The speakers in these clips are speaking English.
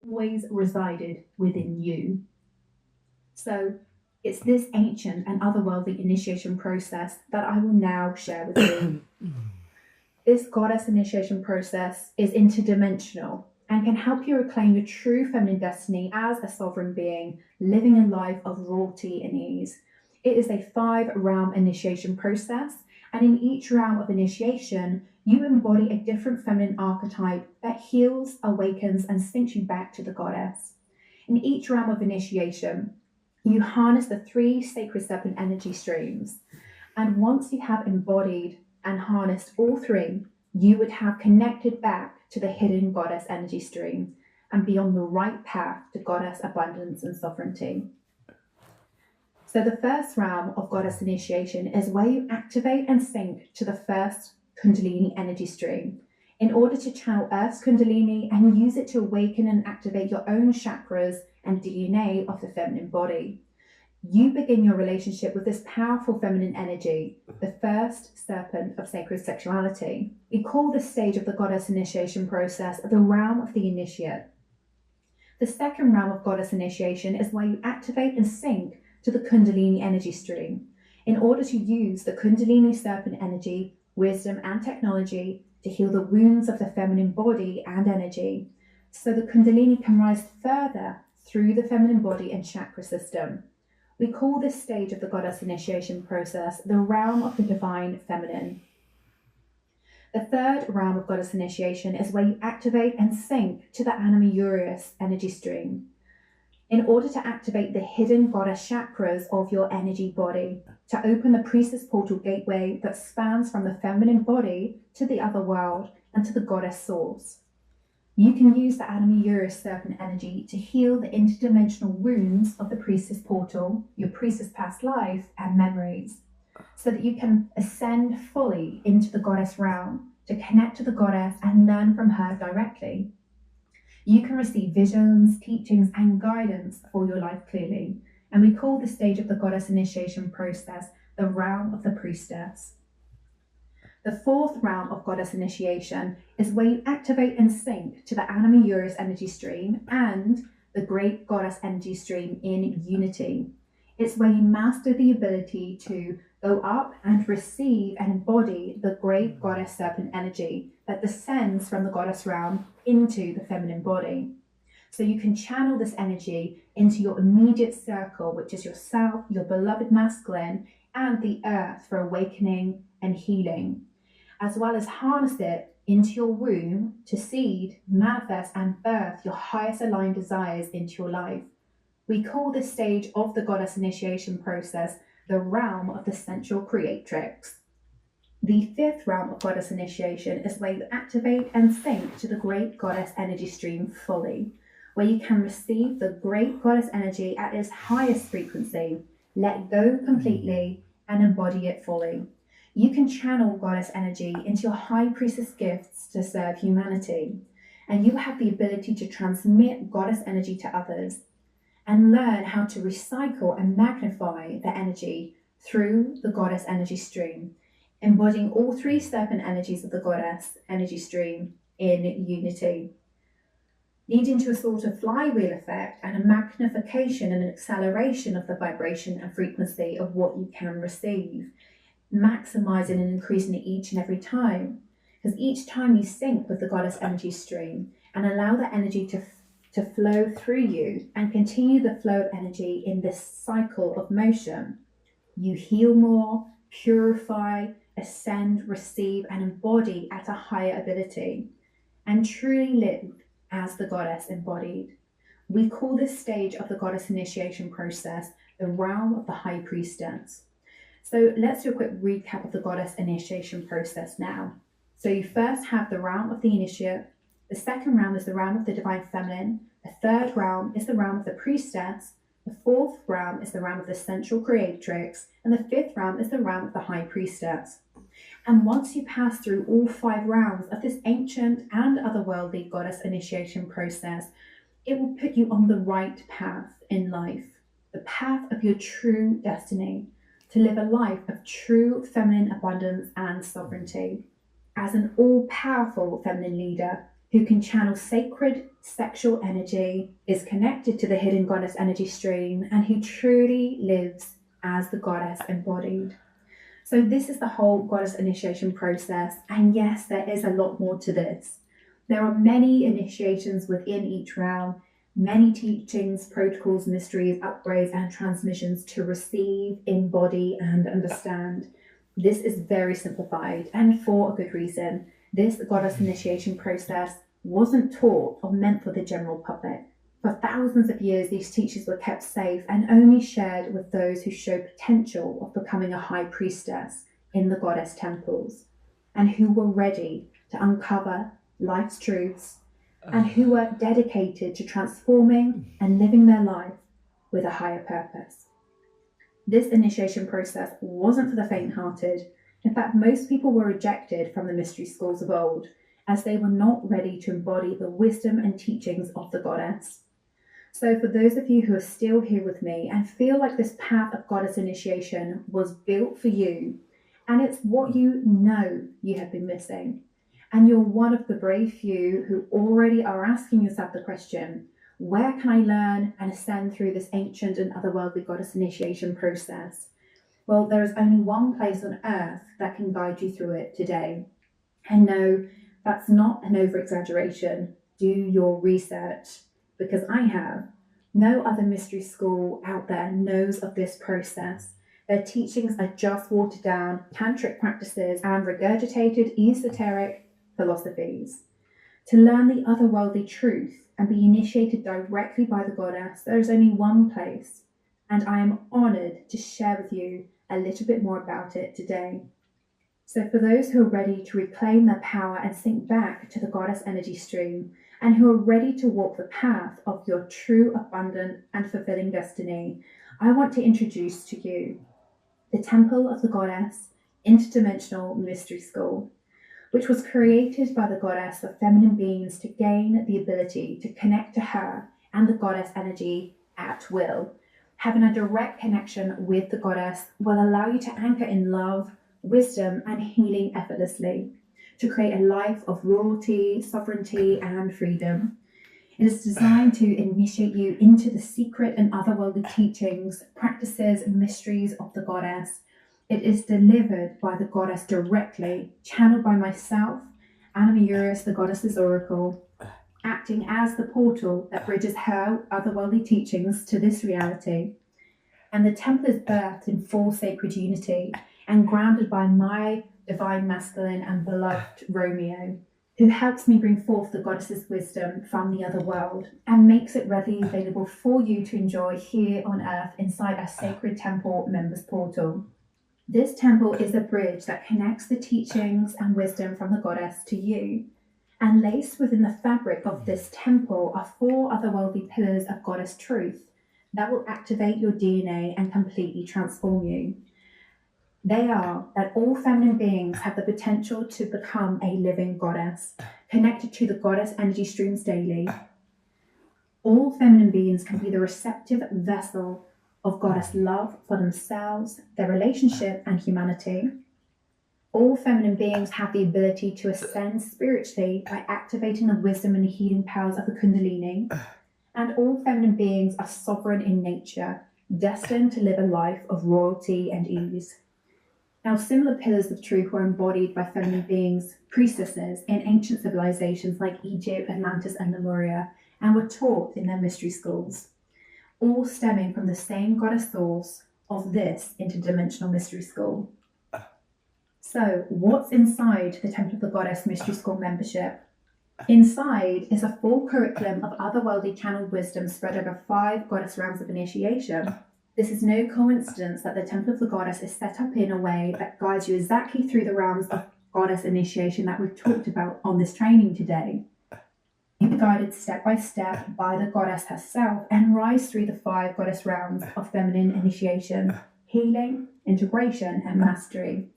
always resided within you. So it's this ancient and otherworldly initiation process that I will now share with you. This goddess initiation process is interdimensional and can help you reclaim your true feminine destiny as a sovereign being, living a life of royalty and ease. It is a 5-realm initiation process, and in each realm of initiation, you embody a different feminine archetype that heals, awakens, and sinks you back to the goddess. In each realm of initiation, you harness the 3 sacred serpent energy streams, and once you have embodied and harnessed all 3, you would have connected back to the hidden goddess energy stream and be on the right path to goddess abundance and sovereignty. So the first realm of goddess initiation is where you activate and sync to the first Kundalini energy stream in order to channel Earth's Kundalini and use it to awaken and activate your own chakras and DNA of the feminine body. You begin your relationship with this powerful feminine energy, the first serpent of sacred sexuality. We call this stage of the goddess initiation process the realm of the initiate. The second realm of goddess initiation is where you activate and sync to the Kundalini energy stream in order to use the Kundalini serpent energy, wisdom, and technology to heal the wounds of the feminine body and energy, so the Kundalini can rise further through the feminine body and chakra system. We call this stage of the goddess initiation process the realm of the divine feminine. The third realm of goddess initiation is where you activate and sync to the Anima Urius energy stream in order to activate the hidden goddess chakras of your energy body, to open the priestess portal gateway that spans from the feminine body to the other world and to the goddess source. You can use the Anima Urius serpent energy to heal the interdimensional wounds of the priestess portal, your priestess past life, and memories, so that you can ascend fully into the goddess realm to connect to the goddess and learn from her directly. You can receive visions, teachings, and guidance for your life clearly, and we call this stage of the goddess initiation process the realm of the priestess. The fourth realm of goddess initiation is where you activate and sync to the Anima Urius energy stream and the great goddess energy stream in unity. It's where you master the ability to go up and receive and embody the great goddess serpent energy that descends from the goddess realm into the feminine body. So you can channel this energy into your immediate circle, which is yourself, your beloved masculine, and the earth for awakening and healing, as well as harness it into your womb to seed, manifest, and birth your highest aligned desires into your life. We call this stage of the goddess initiation process the realm of the sensual creatrix. The fifth realm of goddess initiation is where you activate and sync to the great goddess energy stream fully, where you can receive the great goddess energy at its highest frequency, let go completely, and embody it fully. You can channel goddess energy into your high priestess gifts to serve humanity, and you have the ability to transmit goddess energy to others and learn how to recycle and magnify the energy through the goddess energy stream, embodying all 3 serpent energies of the goddess energy stream in unity, leading to a sort of flywheel effect and a magnification and an acceleration of the vibration and frequency of what you can receive, maximizing and increasing it each and every time. Because each time you sync with the goddess energy stream and allow that energy to flow through you and continue the flow of energy in this cycle of motion, you heal more, purify, ascend, receive, and embody at a higher ability, and truly live as the goddess embodied. We call this stage of the goddess initiation process the realm of the high priestess. So let's do a quick recap of the goddess initiation process now. So you first have the realm of the initiate. The second realm is the realm of the divine feminine. The third realm is the realm of the priestess. The fourth realm is the realm of the sensual creatrix. And the fifth realm is the realm of the high priestess. And once you pass through all 5 realms of this ancient and otherworldly goddess initiation process, it will put you on the right path in life, the path of your true destiny, to live a life of true feminine abundance and sovereignty as an all-powerful feminine leader who can channel sacred sexual energy, is connected to the hidden goddess energy stream, and who truly lives as the goddess embodied. So this is the whole goddess initiation process, and yes, there is a lot more to this. There are many initiations within each realm, many teachings, protocols, mysteries, upgrades, and transmissions to receive, embody, and understand. This is very simplified, and for a good reason. This goddess initiation process wasn't taught or meant for the general public. For thousands of years, these teachings were kept safe and only shared with those who show potential of becoming a high priestess in the goddess temples, and who were ready to uncover life's truths, and who were dedicated to transforming and living their life with a higher purpose. This initiation process wasn't for the faint-hearted. In fact, most people were rejected from the mystery schools of old, as they were not ready to embody the wisdom and teachings of the goddess. So for those of you who are still here with me and feel like this path of goddess initiation was built for you, and it's what you know you have been missing, and you're one of the brave few who already are asking yourself the question, where can I learn and ascend through this ancient and otherworldly goddess initiation process? Well, there is only one place on earth that can guide you through it today. And no, that's not an over-exaggeration. Do your research, because I have. No other mystery school out there knows of this process. Their teachings are just watered down tantric practices and regurgitated esoteric philosophies. To learn the otherworldly truth and be initiated directly by the goddess, there is only one place, and I am honoured to share with you a little bit more about it today. So for those who are ready to reclaim their power and sink back to the goddess energy stream, and who are ready to walk the path of your true, abundant, and fulfilling destiny, I want to introduce to you the Temple of the Goddess Interdimensional Mystery School, which was created by the goddess for feminine beings to gain the ability to connect to her and the goddess energy at will. Having a direct connection with the goddess will allow you to anchor in love, wisdom, and healing effortlessly, to create a life of royalty, sovereignty, and freedom. It is designed to initiate you into the secret and otherworldly teachings, practices, and mysteries of the goddess. It is delivered by the goddess directly, channeled by myself, Anna Eurus, the goddess's oracle, acting as the portal that bridges her otherworldly teachings to this reality. And the temple is birthed in full sacred unity and grounded by my divine masculine and beloved Romeo, who helps me bring forth the goddess's wisdom from the other world and makes it readily available for you to enjoy here on earth inside our sacred temple members portal. This temple is a bridge that connects the teachings and wisdom from the goddess to you. And laced within the fabric of this temple are 4 otherworldly pillars of goddess truth that will activate your DNA and completely transform you. They are that all feminine beings have the potential to become a living goddess, connected to the goddess energy streams daily. All feminine beings can be the receptive vessel of goddess love for themselves, their relationship, and humanity. All feminine beings have the ability to ascend spiritually by activating the wisdom and healing powers of the Kundalini. And all feminine beings are sovereign in nature, destined to live a life of royalty and ease. Now, similar pillars of truth were embodied by feminine beings, priestesses, in ancient civilizations like Egypt, Atlantis, and Lemuria, and were taught in their mystery schools, all stemming from the same goddess source of this interdimensional mystery school. So, what's inside the Temple of the Goddess Mystery School membership? Inside is a full curriculum of otherworldly channeled wisdom spread over 5 goddess realms of initiation. This is no coincidence that the Temple of the Goddess is set up in a way that guides you exactly through the realms of goddess initiation that we've talked about on this training today. You'll be guided step by step by the goddess herself and rise through the 5 goddess realms of feminine initiation, healing, integration, and mastery.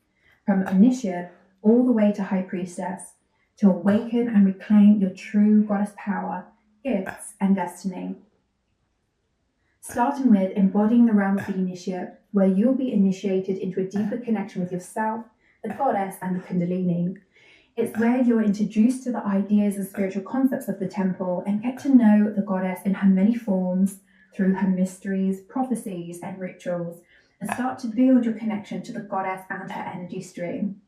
From initiate all the way to high priestess, to awaken and reclaim your true goddess power, gifts, and destiny. Starting with embodying the realm of the initiate, where you'll be initiated into a deeper connection with yourself, the goddess, and the Kundalini. It's where you're introduced to the ideas and spiritual concepts of the temple and get to know the goddess in her many forms through her mysteries, prophecies, and rituals, and start to build your connection to the goddess and her energy stream.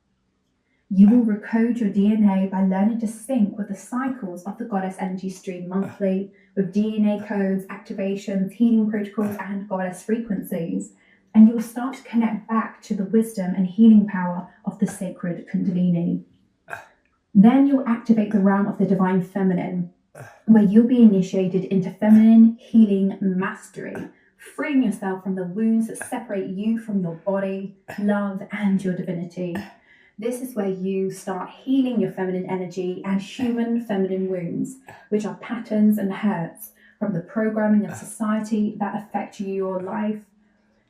You will recode your DNA by learning to sync with the cycles of the goddess energy stream monthly, with DNA codes, activations, healing protocols, and goddess frequencies. And you will start to connect back to the wisdom and healing power of the sacred Kundalini. Then you'll activate the realm of the divine feminine, where you'll be initiated into feminine healing mastery, freeing yourself from the wounds that separate you from your body, love, and your divinity. This is where you start healing your feminine energy and human feminine wounds, which are patterns and hurts from the programming of society that affect your life,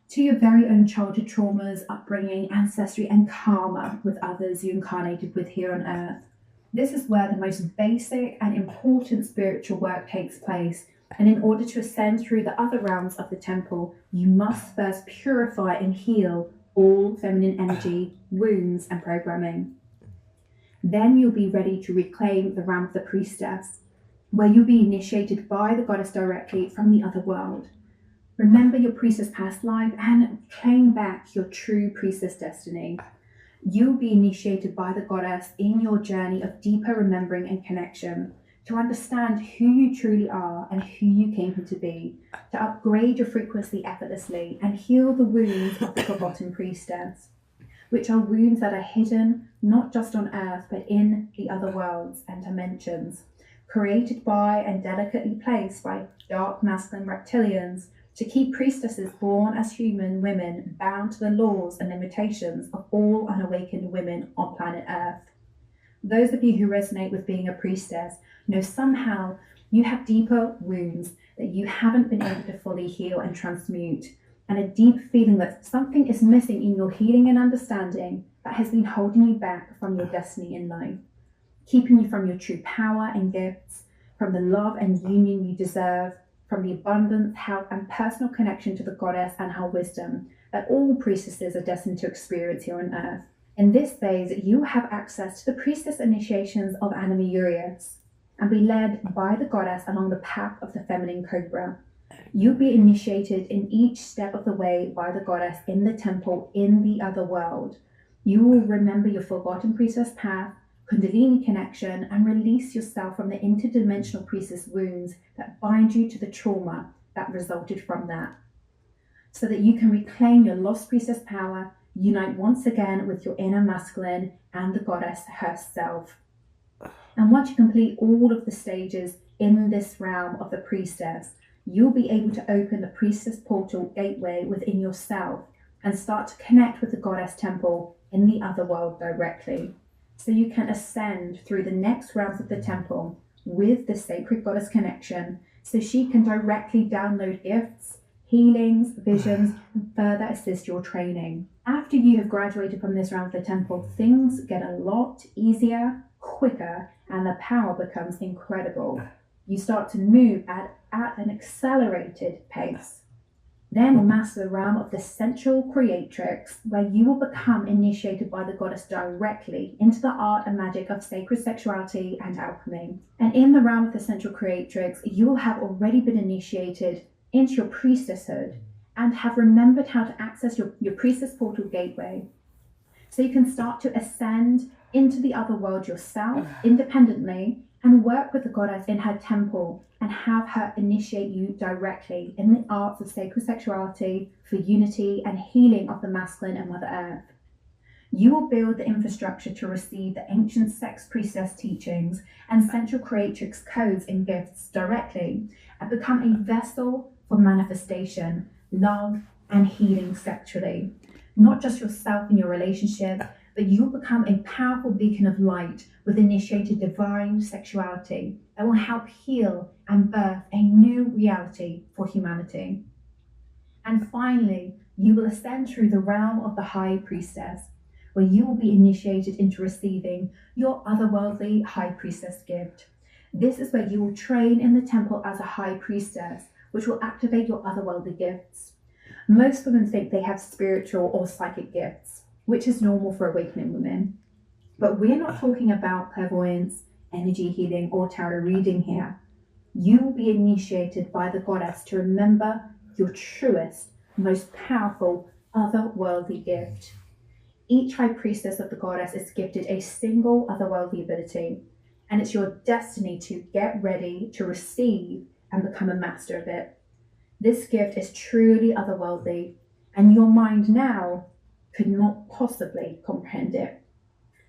to your very own childhood traumas, upbringing, ancestry, and karma with others you incarnated with here on earth. This is where the most basic and important spiritual work takes place. And in order to ascend through the other realms of the temple, you must first purify and heal all feminine energy, wounds, and programming. Then you'll be ready to reclaim the realm of the priestess, where you'll be initiated by the goddess directly from the other world. Remember your priestess past life and claim back your true priestess destiny. You'll be initiated by the goddess in your journey of deeper remembering and connection, to understand who you truly are and who you came here to be, to upgrade your frequency effortlessly and heal the wounds of the forgotten priestess, which are wounds that are hidden not just on earth but in the other worlds and dimensions, created by and delicately placed by dark masculine reptilians to keep priestesses born as human women bound to the laws and limitations of all unawakened women on planet Earth. Those of you who resonate with being a priestess know somehow you have deeper wounds that you haven't been able to fully heal and transmute, and a deep feeling that something is missing in your healing and understanding that has been holding you back from your destiny in life, keeping you from your true power and gifts, from the love and union you deserve, from the abundance, health, and personal connection to the goddess and her wisdom that all priestesses are destined to experience here on earth. In this phase, you have access to the priestess initiations of Anima Urias and be led by the goddess along the path of the feminine cobra. You'll be initiated in each step of the way by the goddess in the temple in the other world. You will remember your forgotten priestess path, Kundalini connection, and release yourself from the interdimensional priestess wounds that bind you to the trauma that resulted from that, so that you can reclaim your lost priestess power, unite once again with your inner masculine and the goddess herself. And once you complete all of the stages in this realm of the priestess, you'll be able to open the priestess portal gateway within yourself and start to connect with the goddess temple in the other world directly. So you can ascend through the next realms of the temple with the sacred goddess connection, so she can directly download gifts, healings, visions, and further assist your training. After you have graduated from this realm of the temple, things get a lot easier, quicker, and the power becomes incredible. You start to move at an accelerated pace. Then master the realm of the sensual creatrix, where you will become initiated by the goddess directly into the art and magic of sacred sexuality and alchemy. And in the realm of the sensual creatrix, you will have already been initiated into your priestesshood and have remembered how to access your priestess portal gateway. So you can start to ascend into the other world yourself independently and work with the goddess in her temple and have her initiate you directly in the arts of sacred sexuality for unity and healing of the masculine and Mother Earth. You will build the infrastructure to receive the ancient sex priestess teachings and sensual creatrix codes and gifts directly and become a vessel for manifestation, love, and healing sexually. Not just yourself in your relationship, but you'll become a powerful beacon of light with initiated divine sexuality that will help heal and birth a new reality for humanity. And finally, you will ascend through the realm of the High Priestess, where you will be initiated into receiving your otherworldly High Priestess gift. This is where you will train in the temple as a High Priestess, which will activate your otherworldly gifts. Most women think they have spiritual or psychic gifts, which is normal for awakening women. But we're not talking about clairvoyance, energy healing, or tarot reading here. You will be initiated by the goddess to remember your truest, most powerful, otherworldly gift. Each high priestess of the goddess is gifted a single otherworldly ability, and it's your destiny to get ready to receive and become a master of it. This gift is truly otherworldly, and your mind now could not possibly comprehend it.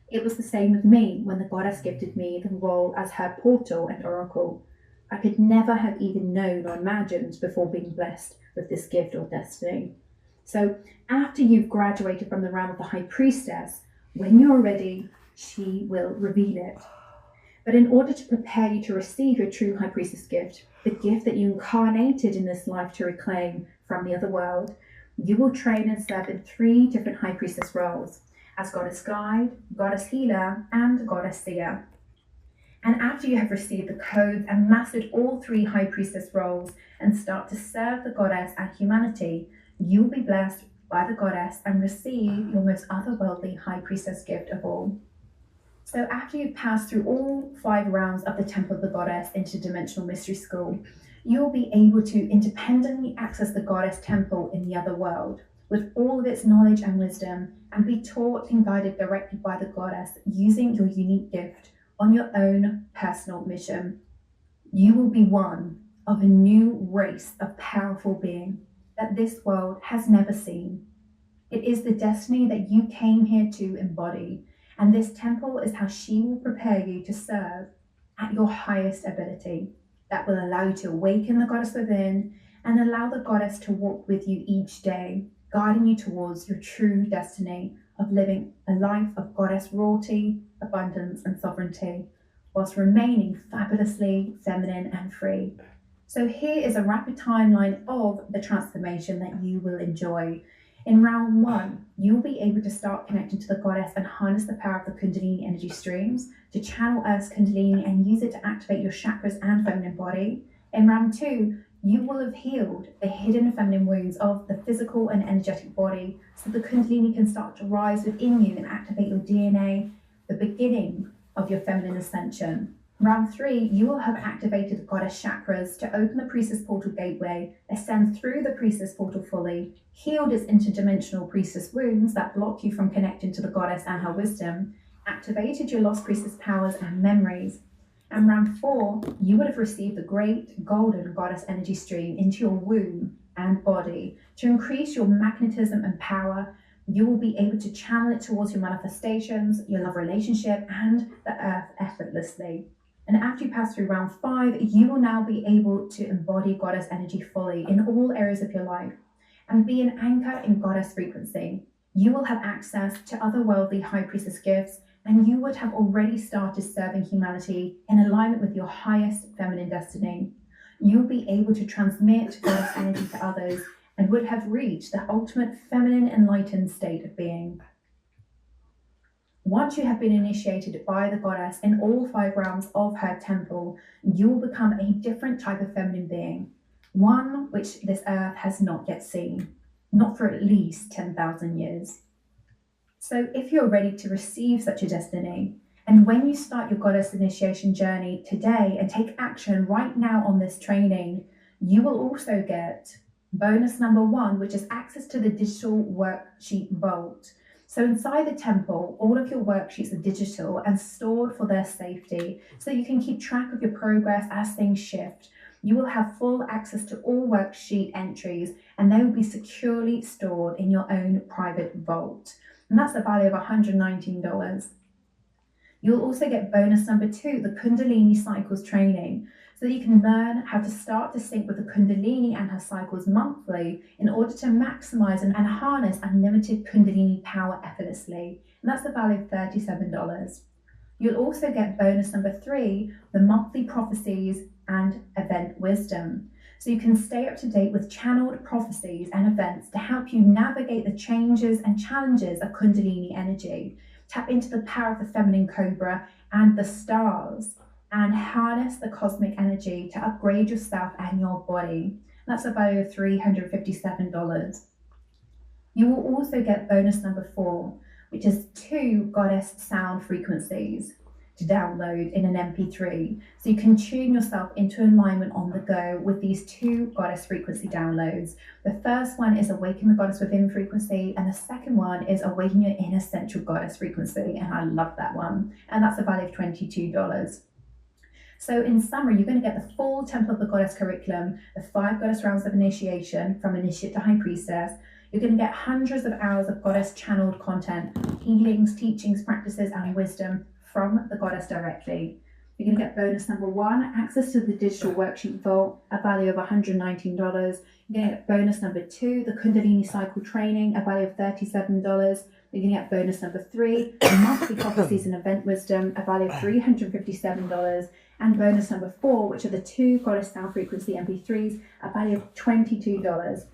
It was the same with me when the goddess gifted me the role as her portal and oracle. I could never have even known or imagined before being blessed with this gift or destiny. So after you've graduated from the realm of the high priestess, when you're ready, she will reveal it. But in order to prepare you to receive your true high priestess gift, the gift that you incarnated in this life to reclaim from the other world, you will train and serve in 3 different high priestess roles: as goddess guide, goddess healer, and goddess seer. And after you have received the codes and mastered all 3 high priestess roles and start to serve the goddess and humanity, you will be blessed by the goddess and receive your most otherworldly high priestess gift of all. So after you've passed through all 5 rounds of the Temple of the Goddess Interdimensional Mystery School, you will be able to independently access the Goddess Temple in the other world with all of its knowledge and wisdom, and be taught and guided directly by the goddess using your unique gift on your own personal mission. You will be one of a new race of powerful being that this world has never seen. It is the destiny that you came here to embody, and this temple is how she will prepare you to serve at your highest ability. That will allow you to awaken the goddess within and allow the goddess to walk with you each day, guiding you towards your true destiny of living a life of goddess royalty, abundance, and sovereignty, whilst remaining fabulously feminine and free. So here is a rapid timeline of the transformation that you will enjoy. In round 1, you'll be able to start connecting to the goddess and harness the power of the Kundalini energy streams to channel Earth's Kundalini and use it to activate your chakras and feminine body. In round 2, you will have healed the hidden feminine wounds of the physical and energetic body so the Kundalini can start to rise within you and activate your DNA, the beginning of your feminine ascension. Round 3, you will have activated the goddess chakras to open the priestess portal gateway, ascend through the priestess portal fully, healed its interdimensional priestess wounds that block you from connecting to the goddess and her wisdom, activated your lost priestess powers and memories. And round 4, you would have received the great golden goddess energy stream into your womb and body to increase your magnetism and power. You will be able to channel it towards your manifestations, your love relationship, and the earth effortlessly. And after you pass through round 5, you will now be able to embody goddess energy fully in all areas of your life and be an anchor in goddess frequency. You will have access to otherworldly high priestess gifts, and you would have already started serving humanity in alignment with your highest feminine destiny. You'll be able to transmit goddess energy to others and would have reached the ultimate feminine enlightened state of being. Once you have been initiated by the goddess in all 5 realms of her temple, you will become a different type of feminine being, one which this earth has not yet seen, not for at least 10,000 years. So if you're ready to receive such a destiny, and when you start your goddess initiation journey today and take action right now on this training, you will also get bonus number 1, which is access to the digital worksheet vault. So inside the temple, all of your worksheets are digital and stored for their safety so you can keep track of your progress as things shift. You will have full access to all worksheet entries and they will be securely stored in your own private vault. And that's a value of $119. You'll also get bonus number 2, the Kundalini Cycles training, so that you can learn how to start to sync with the Kundalini and her cycles monthly in order to maximize and harness unlimited Kundalini power effortlessly. And that's the value of $37. You'll also get bonus number 3, the monthly prophecies and event wisdom. So you can stay up to date with channeled prophecies and events to help you navigate the changes and challenges of Kundalini energy. Tap into the power of the feminine cobra and the stars and harness the cosmic energy to upgrade yourself and your body. That's a value of $357. You will also get bonus number 4, which is 2 goddess sound frequencies to download in an MP3. So you can tune yourself into alignment on the go with these 2 goddess frequency downloads. The first one is Awaken the Goddess Within frequency, and the second one is Awaken Your Inner Central Goddess frequency, and I love that one. And that's a value of $22. So in summary, you're going to get the full Temple of the Goddess curriculum, the 5 goddess rounds of initiation from initiate to high priestess. You're going to get hundreds of hours of goddess channeled content, healings, teachings, practices, and wisdom from the goddess directly. You're going to get bonus number 1, access to the digital worksheet vault, a value of $119. You're going to get bonus number 2, the Kundalini cycle training, a value of $37. You're going to get bonus number 3, the monthly prophecies and event wisdom, a value of $357. And bonus number 4, which are the 2 goddess sound frequency MP3s, a value of $22.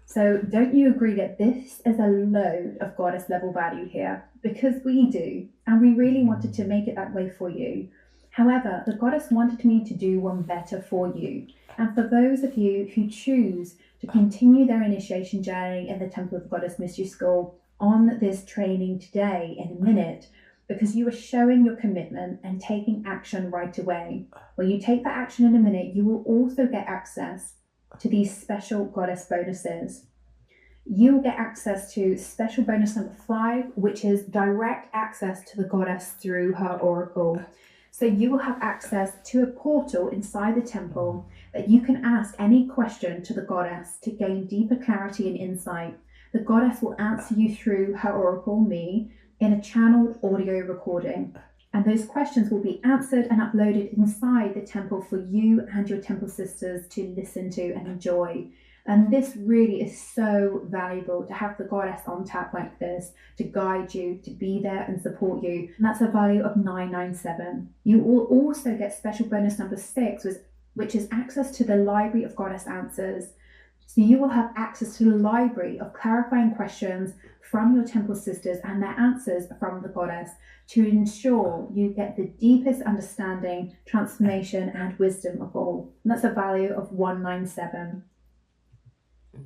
So don't you agree that this is a load of goddess level value here? Because we do, and we really wanted to make it that way for you. However, the goddess wanted me to do one better for you. And for those of you who choose to continue their initiation journey in the Temple of the Goddess Mystery School on this training today in a minute, because you are showing your commitment and taking action right away. When you take that action in a minute, you will also get access to these special goddess bonuses. You will get access to special bonus number 5, which is direct access to the goddess through her oracle. So you will have access to a portal inside the temple that you can ask any question to the goddess to gain deeper clarity and insight. The goddess will answer you through her oracle, me, in a channeled audio recording. And those questions will be answered and uploaded inside the temple for you and your temple sisters to listen to and enjoy. And this really is so valuable to have the goddess on tap like this, to guide you, to be there and support you. And that's a value of $997. You will also get special bonus number 6, which is access to the library of goddess answers. So you will have access to the library of clarifying questions from your temple sisters and their answers from the goddess to ensure you get the deepest understanding, transformation, and wisdom of all. And that's a value of $197.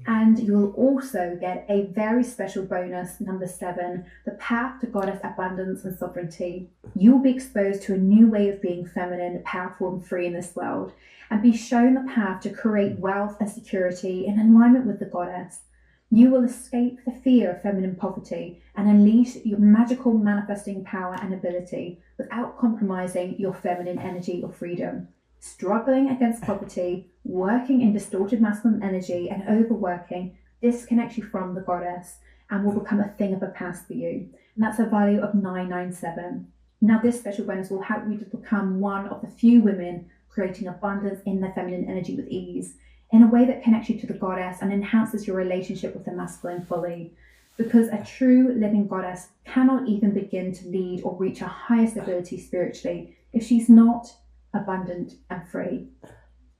And you'll also get a very special bonus, number 7, the path to goddess abundance and sovereignty. You'll be exposed to a new way of being feminine, powerful, and free in this world, and be shown the path to create wealth and security in alignment with the goddess. You will escape the fear of feminine poverty and unleash your magical manifesting power and ability without compromising your feminine energy or freedom. Struggling against poverty, working in distorted masculine energy, and overworking disconnects you from the goddess and will become a thing of the past for you. And that's a value of $997. Now, this special bonus will help you to become one of the few women creating abundance in their feminine energy with ease, in a way that connects you to the goddess and enhances your relationship with the masculine fully. Because a true living goddess cannot even begin to lead or reach her highest ability spiritually if she's not abundant and free.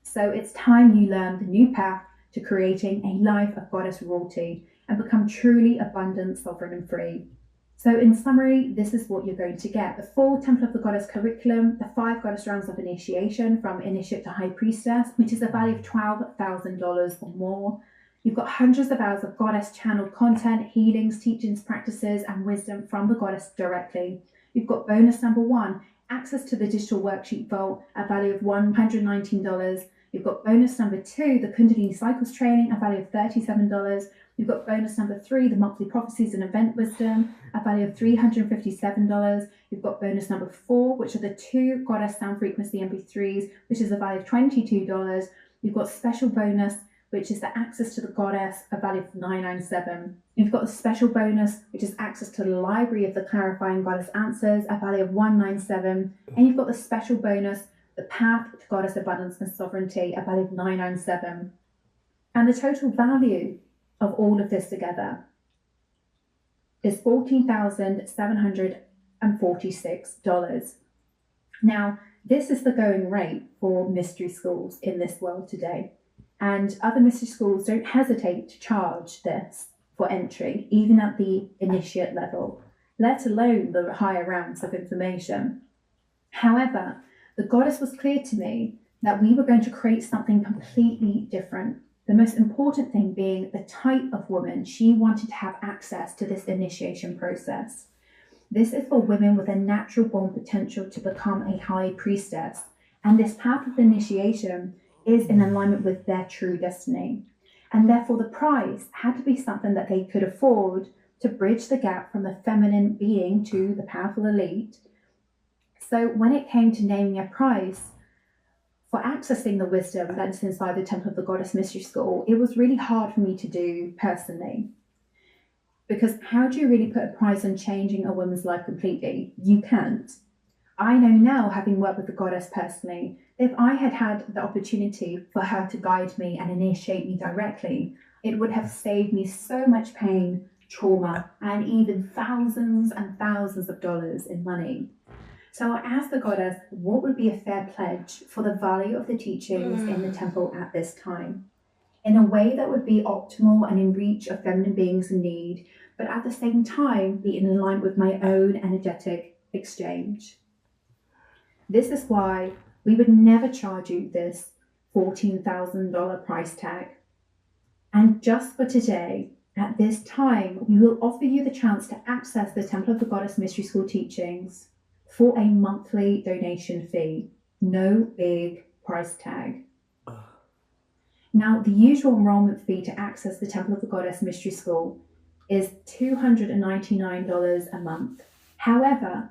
So it's time you learn the new path to creating a life of goddess royalty and become truly abundant, sovereign, and free. So in summary, this is what you're going to get: the full Temple of the Goddess curriculum, the 5 goddess rounds of initiation from initiate to high priestess, which is a value of $12,000 or more. You've got hundreds of hours of goddess channeled content, healings, teachings, practices, and wisdom from the goddess directly. You've got bonus number 1, access to the digital worksheet vault, a value of $119. You've got bonus number 2, the Kundalini cycles training, a value of $37. You've got bonus number 3, the monthly prophecies and event wisdom, a value of $357. You've got bonus number 4, which are the 2 goddess sound frequency MP3s, which is a value of $22. You've got special bonus, which is the access to the goddess, a value of $997. You've got a special bonus, which is access to the library of the clarifying goddess answers, a value of $197. And you've got the special bonus, the path to goddess abundance and sovereignty, a value of $997. And the total value of all of this together is $14,746. Now, this is the going rate for mystery schools in this world today. And other mystery schools don't hesitate to charge this for entry, even at the initiate level, let alone the higher rounds of information. However, the goddess was clear to me that we were going to create something completely different. The most important thing being the type of woman she wanted to have access to this initiation process. This is for women with a natural born potential to become a high priestess, and this path of initiation is in alignment with their true destiny. And therefore the price had to be something that they could afford to bridge the gap from the feminine being to the powerful elite. So when it came to naming a price for accessing the wisdom that is inside the Temple of the Goddess Mystery School, it was really hard for me to do personally. Because how do you really put a price on changing a woman's life completely? You can't. I know now, having worked with the goddess personally, if I had had the opportunity for her to guide me and initiate me directly, it would have saved me so much pain, trauma, and even thousands and thousands of dollars in money. So I asked the goddess what would be a fair pledge for the value of the teachings in the temple at this time, in a way that would be optimal and in reach of feminine beings in need, but at the same time be in alignment with my own energetic exchange. This is why we would never charge you this $14,000 price tag. And just for today, at this time, we will offer you the chance to access the Temple of the Goddess Mystery School teachings for a monthly donation fee. No big price tag. Now, the usual enrollment fee to access the Temple of the Goddess Mystery School is $299 a month. However,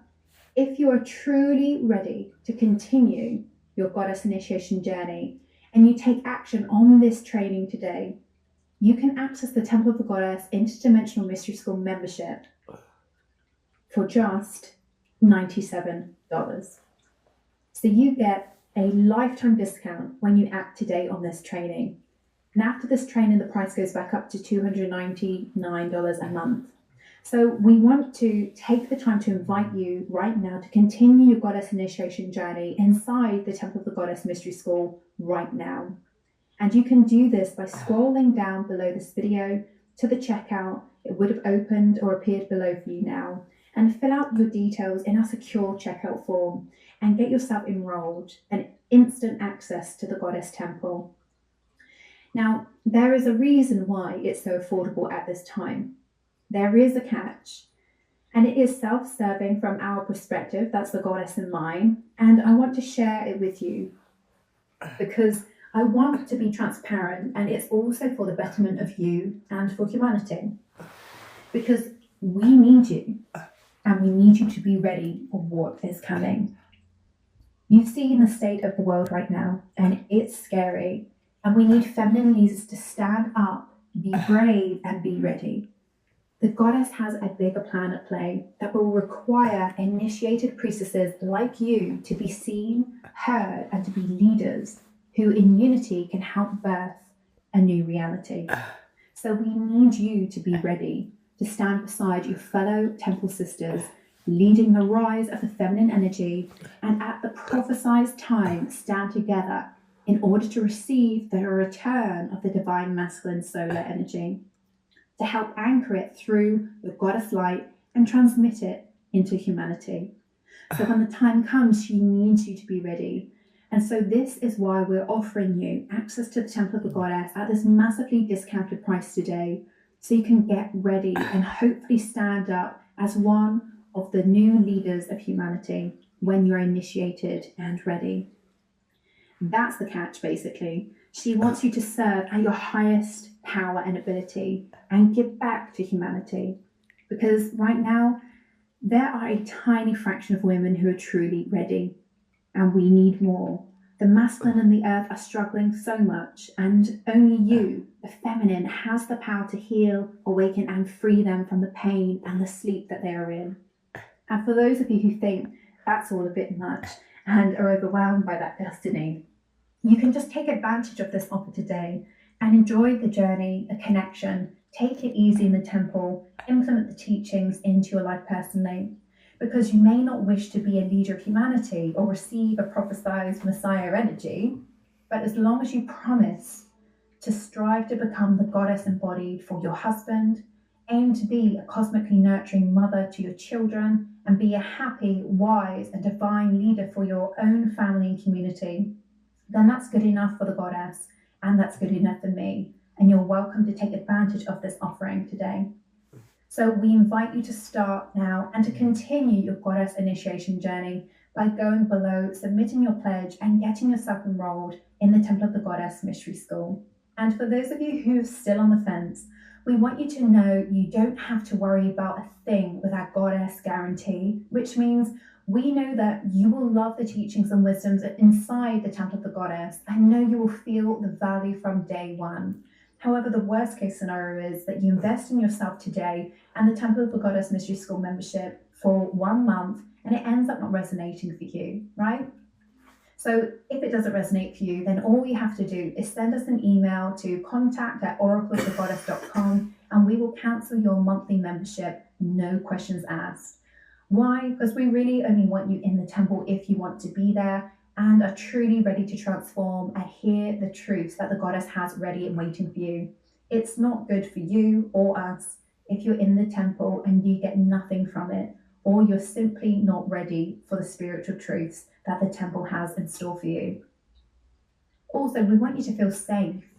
if you are truly ready to continue your goddess initiation journey and you take action on this training today, you can access the Temple of the Goddess Interdimensional Mystery School membership for just $97. So you get a lifetime discount when you act today on this training. And after this training, the price goes back up to $299 a month. So we want to take the time to invite you right now to continue your goddess initiation journey inside the Temple of the Goddess Mystery School right now. And you can do this by scrolling down below this video to the checkout. It would have opened or appeared below for you now. And fill out your details in our secure checkout form and get yourself enrolled and instant access to the Goddess Temple. Now, there is a reason why it's so affordable at this time. There is a catch, and it is self-serving from our perspective, that's the goddess in mine, and I want to share it with you because I want to be transparent, and it's also for the betterment of you and for humanity, because we need you, and we need you to be ready for what is coming. You've seen the state of the world right now, and it's scary, and we need feminine leaders to stand up, be brave, and be ready. The goddess has a bigger plan at play that will require initiated priestesses like you to be seen, heard, and to be leaders who in unity can help birth a new reality. So we need you to be ready to stand beside your fellow temple sisters, leading the rise of the feminine energy, and at the prophesied time stand together in order to receive the return of the divine masculine solar energy, to help anchor it through the goddess light and transmit it into humanity. So when the time comes, she needs you to be ready. And so this is why we're offering you access to the Temple of the Goddess at this massively discounted price today, so you can get ready and hopefully stand up as one of the new leaders of humanity when you're initiated and ready. That's the catch, basically. She wants you to serve at your highest power and ability and give back to humanity. Because right now, there are a tiny fraction of women who are truly ready, and we need more. The masculine and the earth are struggling so much, and only you, the feminine, has the power to heal, awaken, and free them from the pain and the sleep that they are in. And for those of you who think that's all a bit much and are overwhelmed by that destiny, you can just take advantage of this offer today and enjoy the journey, the connection, take it easy in the temple, implement the teachings into your life personally, because you may not wish to be a leader of humanity or receive a prophesied Messiah energy, but as long as you promise to strive to become the goddess embodied for your husband, aim to be a cosmically nurturing mother to your children, and be a happy, wise, and divine leader for your own family and community, then that's good enough for the goddess, and that's good enough for me. And you're welcome to take advantage of this offering today. So we invite you to start now and to continue your goddess initiation journey by going below, submitting your pledge, and getting yourself enrolled in the Temple of the Goddess Mystery School. And for those of you who are still on the fence, we want you to know you don't have to worry about a thing with our goddess guarantee, which means we know that you will love the teachings and wisdoms inside the Temple of the Goddess and know you will feel the value from day one. However, the worst case scenario is that you invest in yourself today and the Temple of the Goddess Mystery School membership for 1 month and it ends up not resonating for you, right? So if it doesn't resonate for you, then all you have to do is send us an email to contact@oracleofthegoddess.com and we will cancel your monthly membership, no questions asked. Why? Because we really only want you in the temple if you want to be there and are truly ready to transform and hear the truths that the goddess has ready and waiting for you. It's not good for you or us if you're in the temple and you get nothing from it, or you're simply not ready for the spiritual truths that the temple has in store for you. Also, we want you to feel safe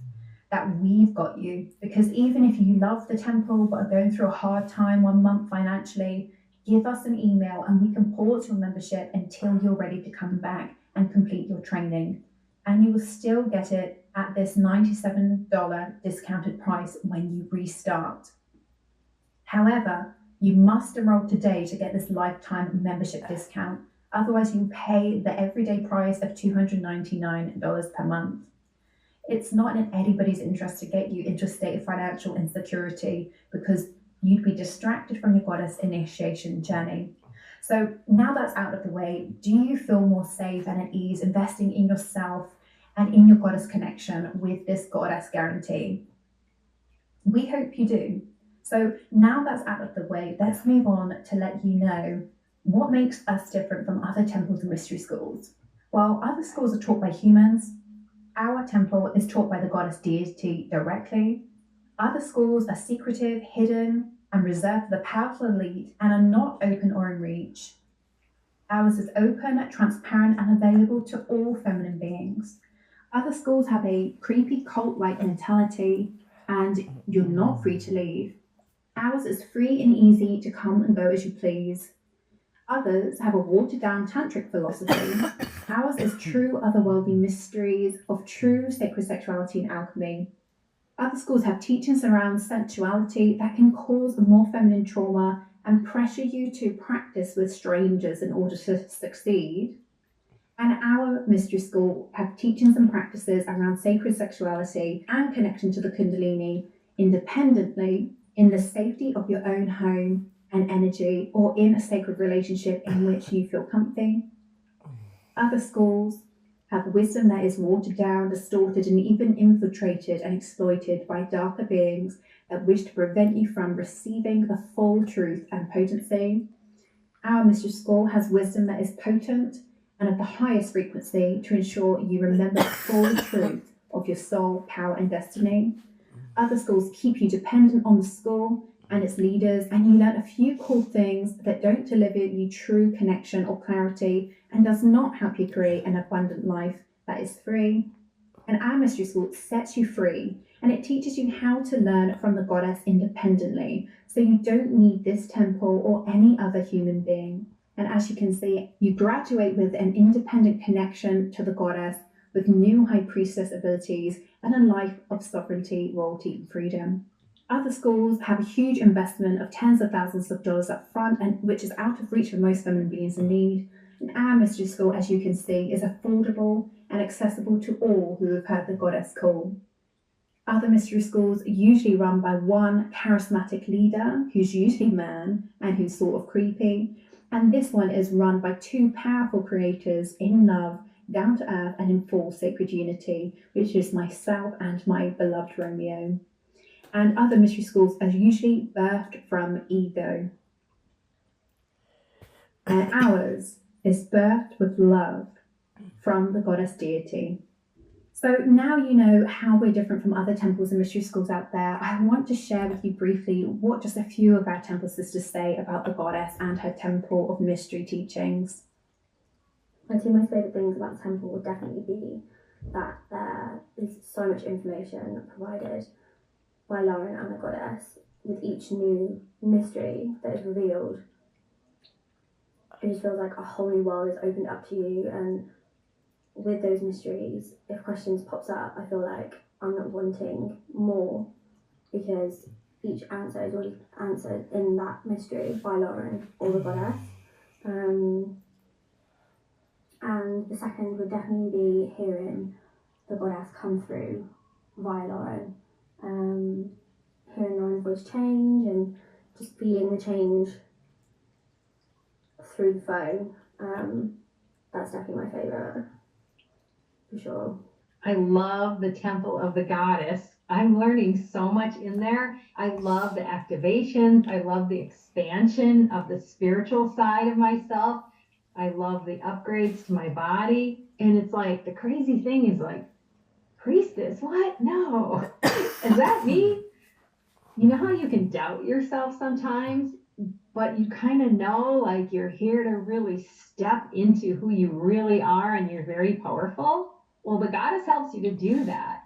that we've got you, because even if you love the temple but are going through a hard time 1 month financially, give us an email and we can pause your membership until you're ready to come back and complete your training. And you will still get it at this $97 discounted price when you restart. However, you must enroll today to get this lifetime membership discount. Otherwise, you pay the everyday price of $299 per month. It's not in anybody's interest to get you into a state of financial insecurity because you'd be distracted from your goddess initiation journey. So now that's out of the way, do you feel more safe and at ease investing in yourself and in your goddess connection with this goddess guarantee? We hope you do. So now that's out of the way, let's move on to let you know what makes us different from other temples and mystery schools. While other schools are taught by humans, our temple is taught by the goddess deity directly. Other schools are secretive, hidden, and reserved for the powerful elite and are not open or in reach. Ours is open, transparent, and available to all feminine beings. Other schools have a creepy cult-like mentality and you're not free to leave. Ours is free and easy to come and go as you please. Others have a watered-down tantric philosophy. Ours is true otherworldly mysteries of true sacred sexuality and alchemy. Other schools have teachings around sensuality that can cause more feminine trauma and pressure you to practice with strangers in order to succeed. And our mystery school have teachings and practices around sacred sexuality and connection to the Kundalini independently in the safety of your own home and energy, or in a sacred relationship in which you feel comfy. Other schools have wisdom that is watered down, distorted, and even infiltrated and exploited by darker beings that wish to prevent you from receiving the full truth and potency. Our mystery school has wisdom that is potent and of the highest frequency to ensure you remember the full truth of your soul, power, and destiny. Other schools keep you dependent on the school and its leaders, and you learn a few cool things that don't deliver you true connection or clarity and does not help you create an abundant life that is free. And our mystery school sets you free, and it teaches you how to learn from the goddess independently, so you don't need this temple or any other human being. And as you can see, you graduate with an independent connection to the goddess, with new high priestess abilities and a life of sovereignty, royalty, and freedom. Other schools have a huge investment of tens of thousands of dollars up front, and which is out of reach for most feminine beings in need. And our mystery school, as you can see, is affordable and accessible to all who have heard the goddess call. Other mystery schools are usually run by one charismatic leader, who's usually a man and who's sort of creepy. And this one is run by two powerful creators in love, down to earth, and in full sacred unity, which is myself and my beloved Romeo. And other mystery schools are usually birthed from ego. And ours is birthed with love from the goddess deity. So now you know how we're different from other temples and mystery schools out there. I want to share with you briefly what just a few of our temple sisters say about the goddess and her temple of mystery teachings. My two most favourite things about the temple would definitely be that there is so much information provided by Lauren and the goddess with each new mystery that is revealed, it just feels like a whole new world is opened up to you. And with those mysteries, if questions pops up, I feel like I'm not wanting more, because each answer is already answered in that mystery by Lauren or the goddess. And the second would definitely be hearing the goddess come through via Lauren. Hearing Lauren's voice change and just feeling the change through the phone. That's definitely my favourite, for sure. I love the Temple of the Goddess. I'm learning so much in there. I love the activations. I love the expansion of the spiritual side of myself. I love the upgrades to my body. And it's like, the crazy thing is like, priestess, what? No. Is that me? You know how you can doubt yourself sometimes, but you kind of know like you're here to really step into who you really are and you're very powerful? Well, the goddess helps you to do that.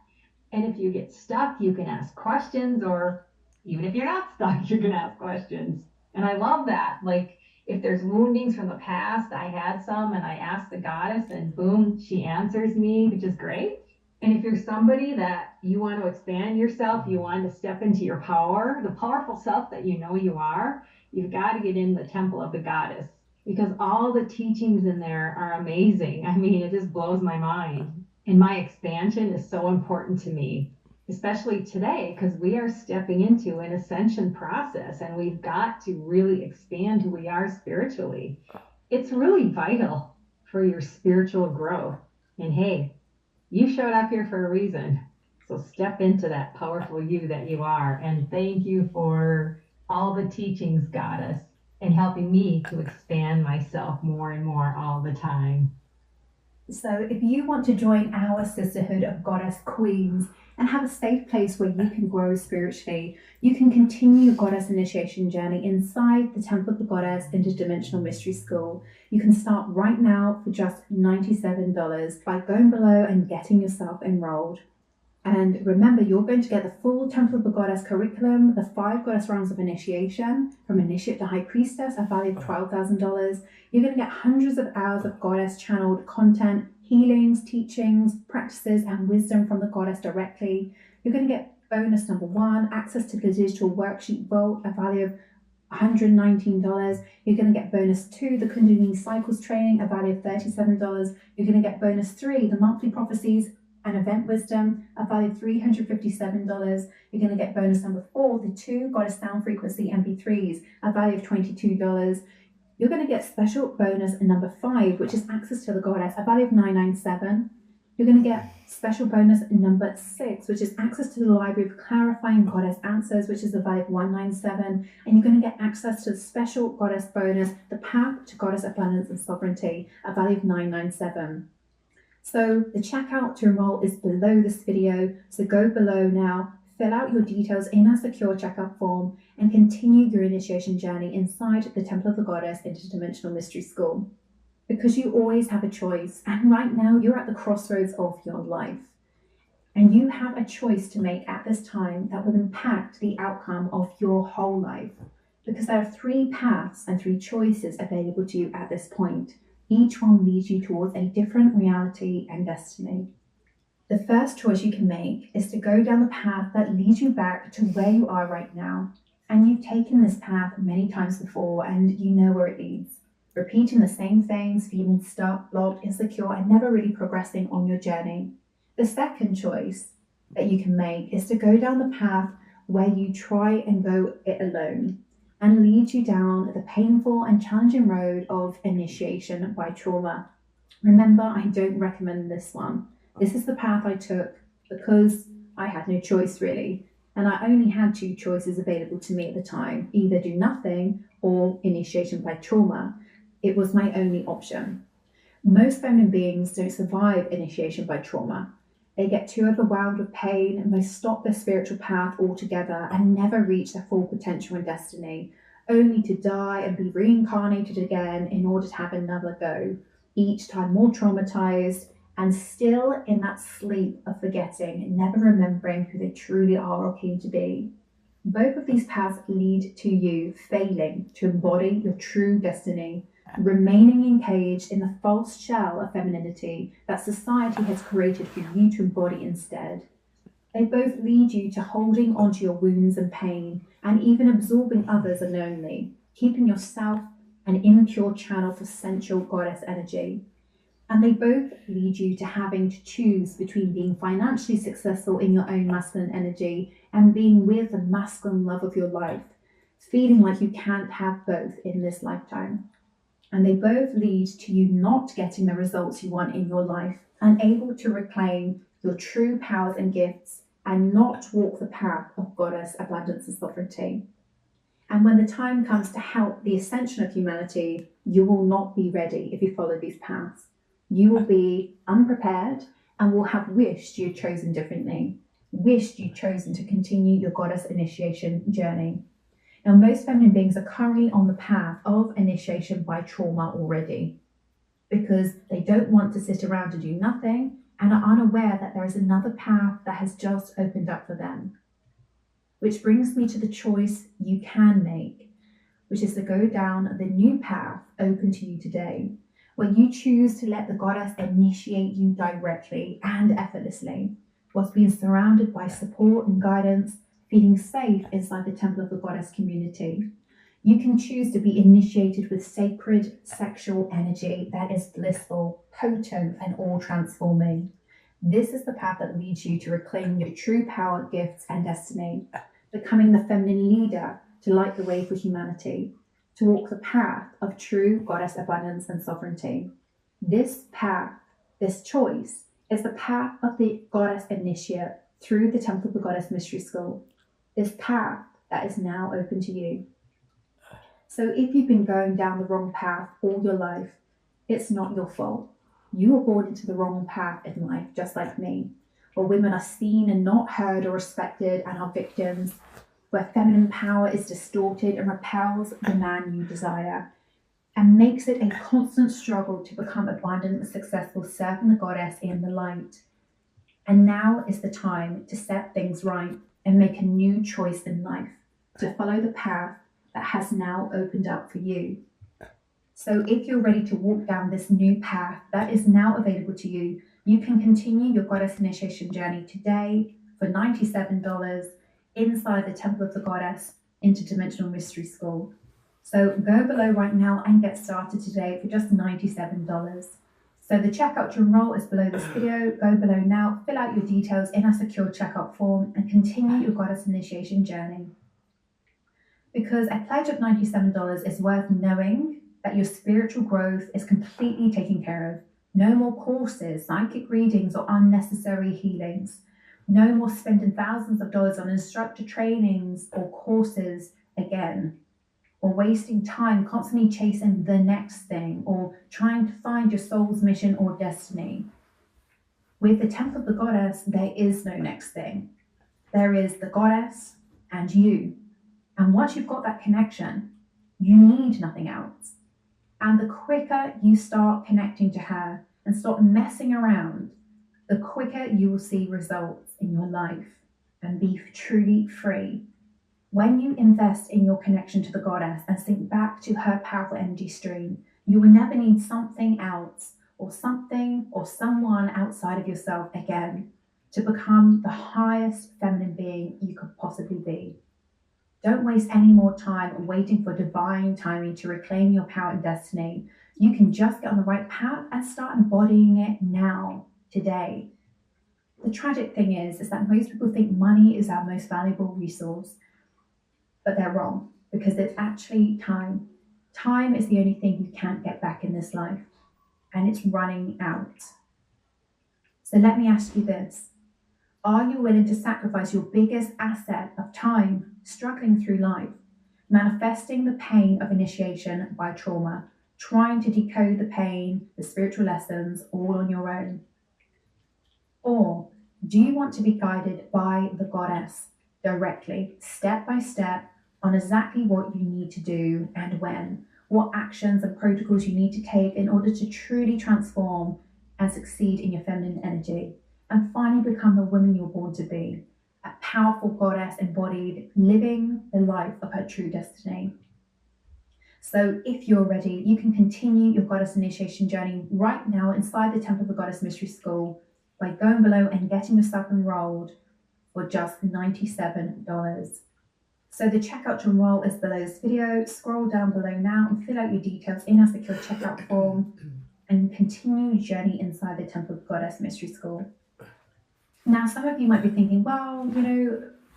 And if you get stuck, you can ask questions, or even if you're not stuck, you can ask questions. And I love that. Like, if there's woundings from the past, I had some and I asked the goddess and boom, she answers me, which is great. And if you're somebody that you want to expand yourself, you want to step into your power, the powerful self that you know you are, you've got to get in the Temple of the Goddess, because all the teachings in there are amazing. I mean, it just blows my mind. And my expansion is so important to me, especially today, because we are stepping into an ascension process and we've got to really expand who we are spiritually. It's really vital for your spiritual growth. And hey, you showed up here for a reason. So step into that powerful you that you are. And thank you for all the teachings, Goddess, and helping me to expand myself more and more all the time. So if you want to join our sisterhood of goddess queens and have a safe place where you can grow spiritually, you can continue your goddess initiation journey inside the Temple of the Goddess Interdimensional Mystery School. You can start right now for just $97 by going below and getting yourself enrolled. And remember, you're going to get the full Temple of the Goddess curriculum, the 5 goddess rounds of initiation, from initiate to high priestess, a value of $12,000. You're going to get hundreds of hours of goddess channeled content, healings, teachings, practices, and wisdom from the goddess directly. You're going to get bonus number 1, access to the digital worksheet vault, a value of $119. You're going to get bonus 2, the Kundalini Cycles training, a value of $37. You're going to get bonus 3, the monthly prophecies and event wisdom, a value of $357. You're going to get bonus number 4, the 2 goddess sound frequency MP3s, a value of $22. You're going to get special bonus number 5, which is access to the goddess, a value of $997. You're going to get special bonus number 6, which is access to the library of clarifying goddess answers, which is a value of $197. And you're going to get access to the special goddess bonus, the path to goddess abundance and sovereignty, a value of $997. So the checkout to enroll is below this video. So go below now, fill out your details in a secure checkout form, and continue your initiation journey inside the Temple of the Goddess Interdimensional Mystery School. Because you always have a choice, and right now you're at the crossroads of your life. And you have a choice to make at this time that will impact the outcome of your whole life. Because there are 3 paths and 3 choices available to you at this point. Each one leads you towards a different reality and destiny. The first choice you can make is to go down the path that leads you back to where you are right now. And you've taken this path many times before and you know where it leads. Repeating the same things, feeling stuck, blocked, insecure, and never really progressing on your journey. The second choice that you can make is to go down the path where you try and go it alone, and lead you down the painful and challenging road of initiation by trauma. Remember, I don't recommend this one. This is the path I took because I had no choice really. And I only had 2 choices available to me at the time, either do nothing or initiation by trauma. It was my only option. Most feminine beings don't survive initiation by trauma. They get too overwhelmed with pain and they stop their spiritual path altogether and never reach their full potential and destiny, only to die and be reincarnated again in order to have another go, each time more traumatized and still in that sleep of forgetting, never remembering who they truly are or came to be. Both of these paths lead to you failing to embody your true destiny, remaining encaged in the false shell of femininity that society has created for you to embody instead. They both lead you to holding onto your wounds and pain, and even absorbing others unknowingly, keeping yourself an impure channel for sensual goddess energy. And they both lead you to having to choose between being financially successful in your own masculine energy and being with the masculine love of your life, feeling like you can't have both in this lifetime. And they both lead to you not getting the results you want in your life, unable to reclaim your true powers and gifts, and not walk the path of goddess abundance and sovereignty. And when the time comes to help the ascension of humanity, you will not be ready if you follow these paths. You will be unprepared and will have wished you'd chosen differently, wished you'd chosen to continue your goddess initiation journey. Now, most feminine beings are currently on the path of initiation by trauma already, because they don't want to sit around and do nothing and are unaware that there is another path that has just opened up for them. Which brings me to the choice you can make, which is to go down the new path open to you today, where you choose to let the goddess initiate you directly and effortlessly, whilst being surrounded by support and guidance, feeling safe inside the temple of the goddess community. You can choose to be initiated with sacred sexual energy that is blissful, potent, and all-transforming. This is the path that leads you to reclaiming your true power, gifts, and destiny, becoming the feminine leader to light the way for humanity, to walk the path of true goddess abundance and sovereignty. This path, this choice, is the path of the goddess initiate through the Temple of the Goddess Mystery School. This path that is now open to you. So if you've been going down the wrong path all your life, it's not your fault. You were born into the wrong path in life, just like me, where women are seen and not heard or respected and are victims, where feminine power is distorted and repels the man you desire, and makes it a constant struggle to become abundant and successful, serving the goddess in the light. And now is the time to set things right and make a new choice in life, to follow the path that has now opened up for you. So if you're ready to walk down this new path that is now available to you, you can continue your goddess initiation journey today for $97 inside the Temple of the Goddess Interdimensional Mystery School. So go below right now and get started today for just $97. So the checkout to enroll is below this video. Go below now, fill out your details in our secure checkout form, and continue your goddess initiation journey. Because a pledge of $97 is worth knowing that your spiritual growth is completely taken care of. No more courses, psychic readings, or unnecessary healings. No more spending thousands of dollars on instructor trainings or courses again, or wasting time constantly chasing the next thing, or trying to find your soul's mission or destiny. With the Temple of the Goddess, there is no next thing. There is the goddess and you. And once you've got that connection, you need nothing else. And the quicker you start connecting to her and stop messing around, the quicker you will see results in your life and be truly free. When you invest in your connection to the goddess and sink back to her powerful energy stream, you will never need something else or something or someone outside of yourself again to become the highest feminine being you could possibly be. Don't waste any more time waiting for divine timing to reclaim your power and destiny. You can just get on the right path and start embodying it now, today. The tragic thing is that most people think money is our most valuable resource, but they're wrong, because it's actually time. Time is the only thing you can't get back in this life, and it's running out. So let me ask you this. Are you willing to sacrifice your biggest asset of time, struggling through life, manifesting the pain of initiation by trauma, trying to decode the pain, the spiritual lessons, all on your own? Or do you want to be guided by the goddess directly, step by step, on exactly what you need to do and when, what actions and protocols you need to take in order to truly transform and succeed in your feminine energy, and finally become the woman you're born to be, a powerful goddess embodied, living the life of her true destiny. So if you're ready, you can continue your goddess initiation journey right now inside the Temple of the Goddess Mystery School by going below and getting yourself enrolled for just $97. So the checkout to enroll is below this video. Scroll down below now and fill out your details in our secure checkout form and continue your journey inside the Temple of the Goddess Mystery School. Now, some of you might be thinking, well,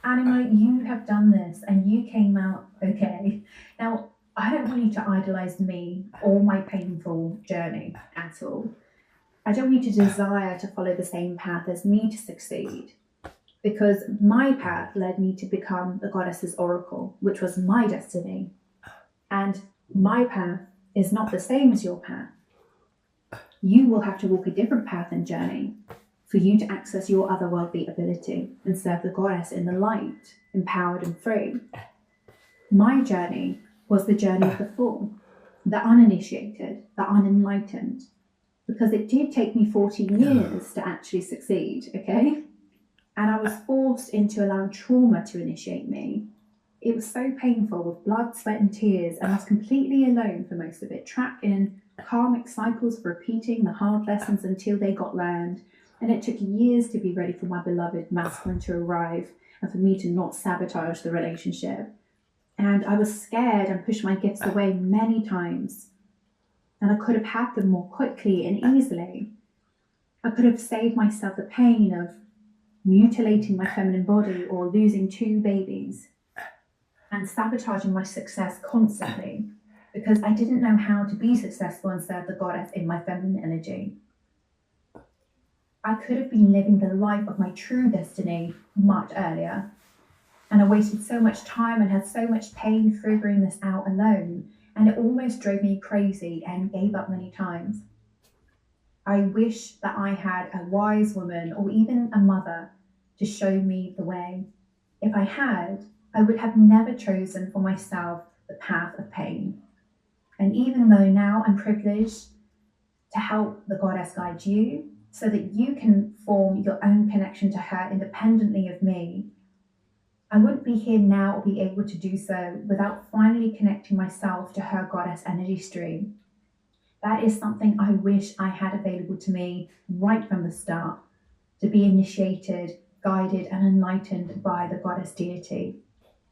Anima, you have done this and you came out okay. Now, I don't want you to idolize me or my painful journey at all. I don't want you to desire to follow the same path as me to succeed, because my path led me to become the goddess's oracle, which was my destiny. And my path is not the same as your path. You will have to walk a different path and journey for you to access your otherworldly ability and serve the goddess in the light, empowered and free. My journey was the journey of the fool, the uninitiated, the unenlightened, because it did take me 14 years to actually succeed, okay? And I was forced into allowing trauma to initiate me. It was so painful, with blood, sweat and tears, and I was completely alone for most of it, trapped in karmic cycles of repeating the hard lessons until they got learned. And it took years to be ready for my beloved masculine to arrive and for me to not sabotage the relationship. And I was scared and pushed my gifts away many times. And I could have had them more quickly and easily. I could have saved myself the pain of mutilating my feminine body or losing 2 babies and sabotaging my success constantly because I didn't know how to be successful and serve the goddess in my feminine energy. I could have been living the life of my true destiny much earlier. And I wasted so much time and had so much pain figuring this out alone, and it almost drove me crazy and gave up many times. I wish that I had a wise woman or even a mother to show me the way. If I had, I would have never chosen for myself the path of pain. And even though now I'm privileged to help the goddess guide you so that you can form your own connection to her independently of me, I wouldn't be here now or be able to do so without finally connecting myself to her goddess energy stream. That is something I wish I had available to me right from the start, to be initiated, guided and enlightened by the goddess deity.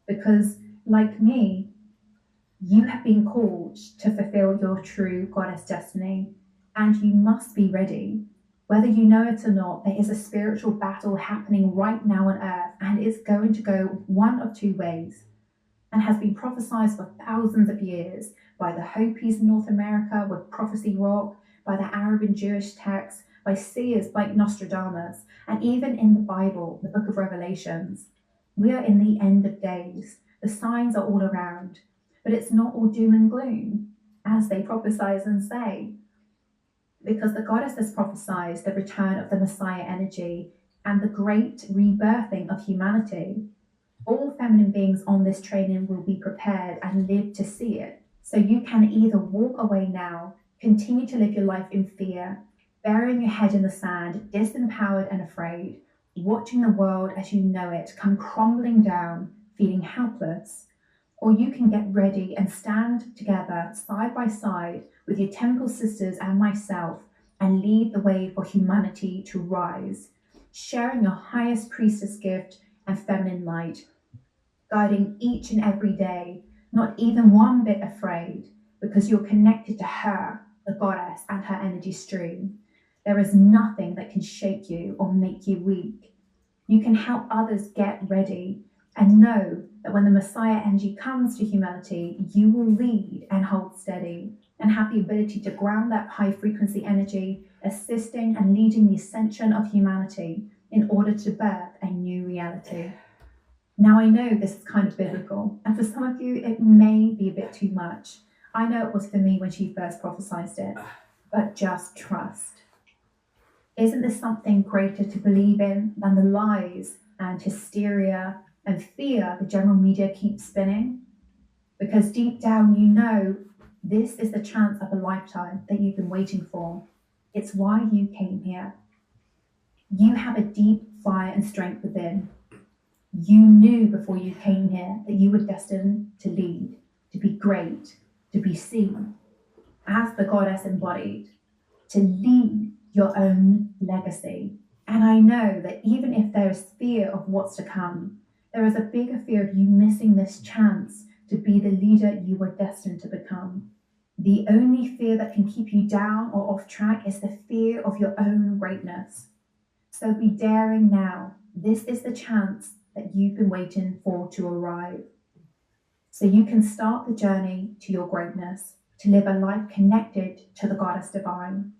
Because, like me, you have been called to fulfill your true goddess destiny, and you must be ready. Whether you know it or not, there is a spiritual battle happening right now on earth, and it's going to go one of 2 ways, and has been prophesied for thousands of years by the Hopis in North America with Prophecy Rock, by the Arab and Jewish texts, by seers like Nostradamus, and even in the Bible, the book of Revelations. We are in the end of days. The signs are all around, but it's not all doom and gloom, as they prophesize and say. Because the goddess has prophesied the return of the Messiah energy and the great rebirthing of humanity. All feminine beings on this training will be prepared and live to see it. So you can either walk away now, continue to live your life in fear, burying your head in the sand, disempowered and afraid, watching the world as you know it come crumbling down, feeling helpless. Or you can get ready and stand together side by side with your temple sisters and myself and lead the way for humanity to rise, sharing your highest priestess gift and feminine light, guiding each and every day, not even one bit afraid, because you're connected to her, the goddess, and her energy stream. There is nothing that can shake you or make you weak. You can help others get ready and know that when the Messiah energy comes to humanity, you will lead and hold steady and have the ability to ground that high frequency energy, assisting and leading the ascension of humanity in order to birth a new reality. Now, I know this is kind of biblical, and for some of you, it may be a bit too much. I know it was for me when she first prophesied it, but just trust. Isn't this something greater to believe in than the lies and hysteria and fear the general media keeps spinning? Because deep down you know this is the chance of a lifetime that you've been waiting for. It's why you came here. You have a deep fire and strength within. You knew before you came here that you were destined to lead, to be great, to be seen as the goddess embodied, to leave your own legacy. And I know that even if there is fear of what's to come, there is a bigger fear of you missing this chance to be the leader you were destined to become. The only fear that can keep you down or off track is the fear of your own greatness. So be daring now. This is the chance that you've been waiting for to arrive. So you can start the journey to your greatness, to live a life connected to the Goddess Divine.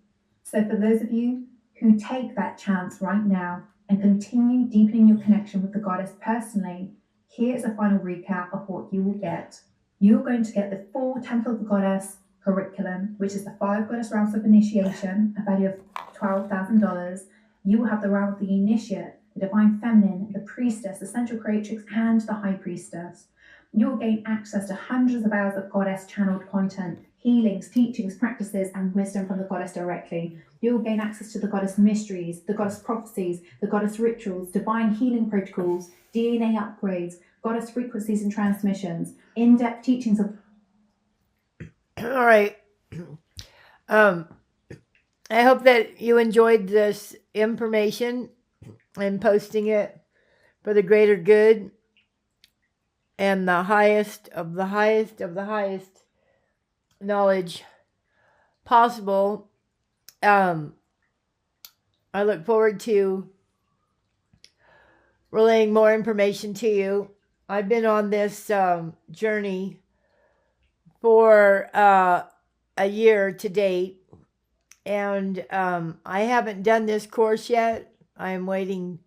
So for those of you who take that chance right now and continue deepening your connection with the Goddess personally, here is a final recap of what you will get. You're going to get the full Temple of the Goddess curriculum, which is the 5 Goddess Realms of Initiation, a value of $12,000. You will have the realm of the Initiate, the Divine Feminine, the Priestess, the Central Creatrix, and the High Priestess. You will gain access to hundreds of hours of Goddess channeled content, healings, teachings, practices, and wisdom from the Goddess directly. You will gain access to the Goddess mysteries, the Goddess prophecies, the Goddess rituals, divine healing protocols, DNA upgrades, Goddess frequencies and transmissions, in-depth teachings of... All right. I hope that you enjoyed this information and posting it for the greater good and the highest of the highest of the highest knowledge possible. I look forward to relaying more information to you. I've been on this journey for a year to date, and I haven't done this course yet. I am waiting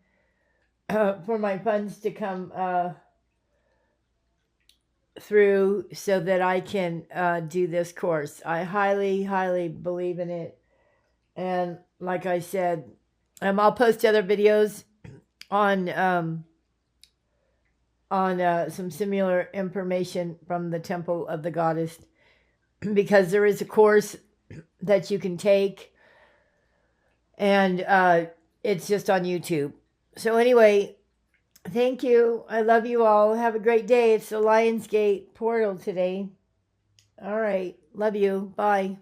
for my funds to come through so that I can do this course. I highly, highly believe in it. And like I said, I'll post other videos on some similar information from the Temple of the Goddess, because there is a course that you can take, and it's just on YouTube. So anyway, thank you. I love you all. Have a great day. It's the Lionsgate portal today. All right. Love you. Bye.